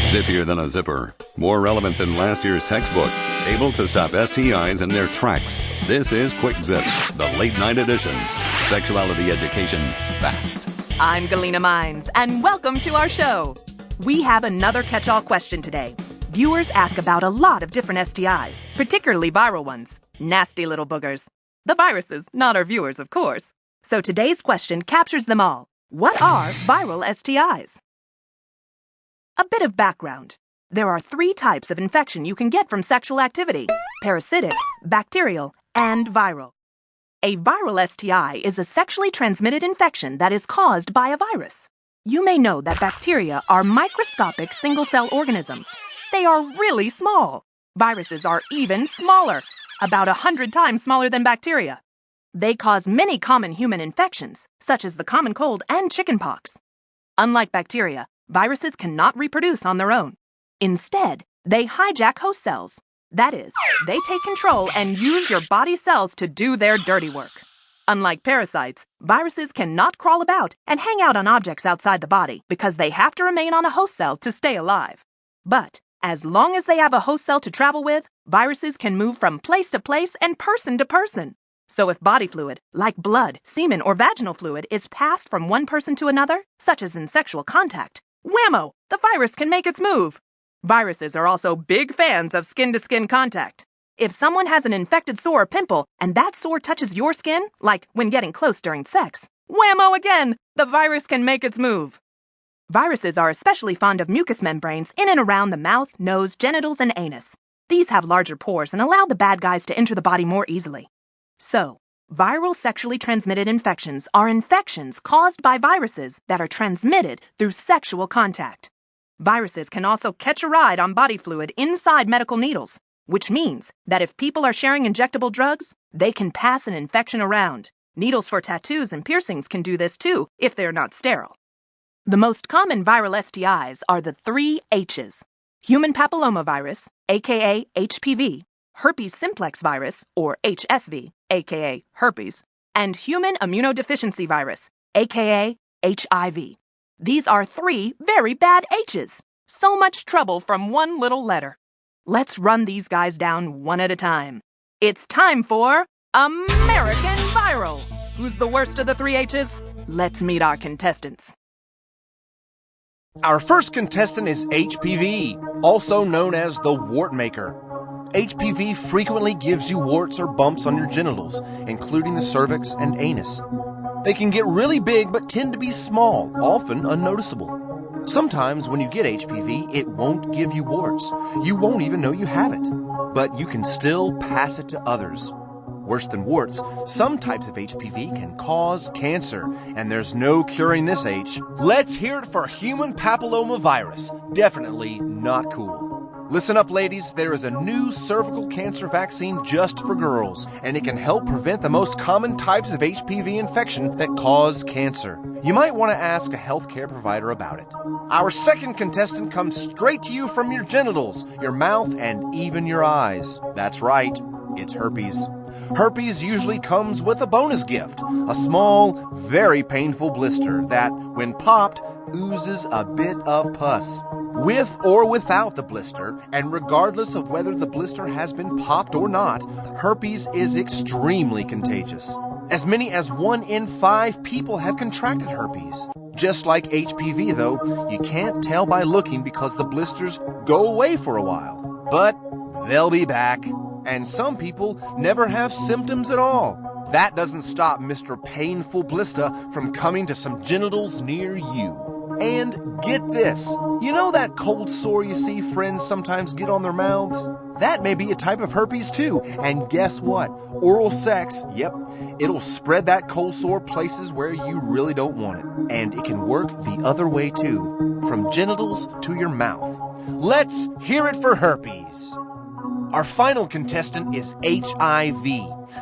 Zippier than a zipper. More relevant than last year's textbook. Able to stop STIs in their tracks. This is Quick Zips, the late night edition. Sexuality education fast. I'm Galena Mines, and welcome to our show. We have another catch-all question today. Viewers ask about a lot of different STIs, particularly viral ones. Nasty little boogers. The viruses, not our viewers, of course. So today's question captures them all. What are viral STIs? A bit of background. There are 3 types of infection you can get from sexual activity: parasitic, bacterial, and viral. A viral STI is a sexually transmitted infection that is caused by a virus. You may know that bacteria are microscopic single-cell organisms. They are really small. Viruses are even smaller, about 100 times smaller than bacteria. They cause many common human infections, such as the common cold and chickenpox. Unlike bacteria, viruses cannot reproduce on their own. Instead, they hijack host cells. That is, they take control and use your body cells to do their dirty work. Unlike parasites, viruses cannot crawl about and hang out on objects outside the body because they have to remain on a host cell to stay alive. But as long as they have a host cell to travel with, viruses can move from place to place and person to person. So if body fluid, like blood, semen, or vaginal fluid, is passed from one person to another, such as in sexual contact, whammo, the virus can make its move. Viruses are also big fans of skin-to-skin contact. If someone has an infected sore or pimple, and that sore touches your skin, like when getting close during sex, whammo again, the virus can make its move. Viruses are especially fond of mucous membranes in and around the mouth, nose, genitals, and anus. These have larger pores and allow the bad guys to enter the body more easily. So, viral sexually transmitted infections are infections caused by viruses that are transmitted through sexual contact. Viruses can also catch a ride on body fluid inside medical needles, which means that if people are sharing injectable drugs, they can pass an infection around. Needles for tattoos and piercings can do this too if they're not sterile. The most common viral STIs are the 3 H's: human papillomavirus, aka HPV, herpes simplex virus, or HSV, aka herpes, and human immunodeficiency virus, aka HIV. These are 3 very bad H's. So much trouble from one little letter. Let's run these guys down one at a time. It's time for American Viral. Who's the worst of the 3 H's? Let's meet our contestants. Our first contestant is HPV, also known as the wart maker. HPV frequently gives you warts or bumps on your genitals, including the cervix and anus. They can get really big but tend to be small, often unnoticeable. Sometimes when you get HPV, it won't give you warts. You won't even know you have it. But you can still pass it to others. Worse than warts, some types of HPV can cause cancer, and there's no curing this H. Let's hear it for human papillomavirus. Definitely not cool. Listen up, ladies, there is a new cervical cancer vaccine just for girls, and it can help prevent the most common types of HPV infection that cause cancer. You might want to ask a healthcare provider about it. Our second contestant comes straight to you from your genitals, your mouth, and even your eyes. That's right, it's herpes. Herpes usually comes with a bonus gift, a small, very painful blister that, when popped, oozes a bit of pus. With or without the blister, and regardless of whether the blister has been popped or not, herpes is extremely contagious. As many as 1 in 5 people have contracted herpes. Just like HPV, though, you can't tell by looking because the blisters go away for a while. But they'll be back. And some people never have symptoms at all. That doesn't stop Mr. Painful Blister from coming to some genitals near you. And get this, you know that cold sore you see friends sometimes get on their mouths? That may be a type of herpes too. And guess what? Oral sex, yep, it'll spread that cold sore places where you really don't want it. And it can work the other way too, from genitals to your mouth. Let's hear it for herpes. Our final contestant is HIV,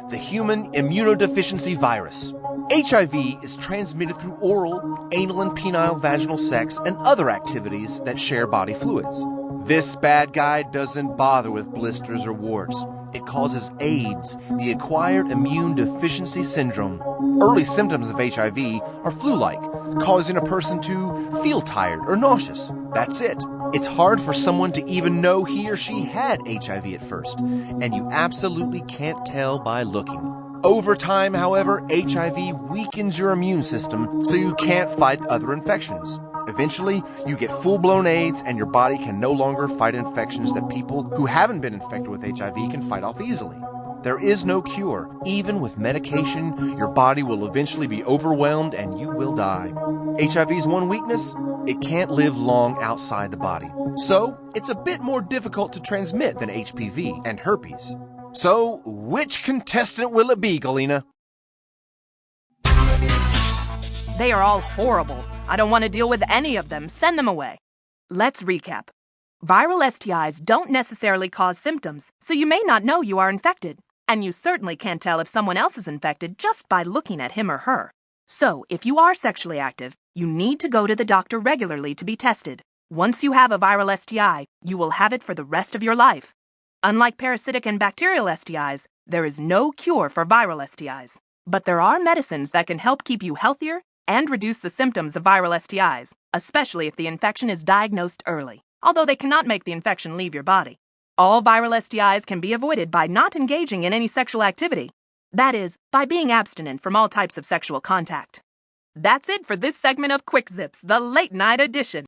the human immunodeficiency virus. HIV is transmitted through oral, anal, and penile vaginal sex and other activities that share body fluids. This bad guy doesn't bother with blisters or warts. It causes AIDS, the acquired immune deficiency syndrome. Early symptoms of HIV are flu-like, causing a person to feel tired or nauseous. That's it. It's hard for someone to even know he or she had HIV at first, and you absolutely can't tell by looking. Over time, however, HIV weakens your immune system so you can't fight other infections. Eventually, you get full-blown AIDS and your body can no longer fight infections that people who haven't been infected with HIV can fight off easily. There is no cure. Even with medication, your body will eventually be overwhelmed and you will die. HIV's one weakness? It can't live long outside the body. So, it's a bit more difficult to transmit than HPV and herpes. So, which contestant will it be, Galena? They are all horrible. I don't want to deal with any of them. Send them away. Let's recap. Viral STIs don't necessarily cause symptoms, so you may not know you are infected. And you certainly can't tell if someone else is infected just by looking at him or her. So, if you are sexually active, you need to go to the doctor regularly to be tested. Once you have a viral STI, you will have it for the rest of your life. Unlike parasitic and bacterial STIs, there is no cure for viral STIs. But there are medicines that can help keep you healthier and reduce the symptoms of viral STIs, especially if the infection is diagnosed early, although they cannot make the infection leave your body. All viral STIs can be avoided by not engaging in any sexual activity. That is, by being abstinent from all types of sexual contact. That's it for this segment of Quick Zips, the late night edition.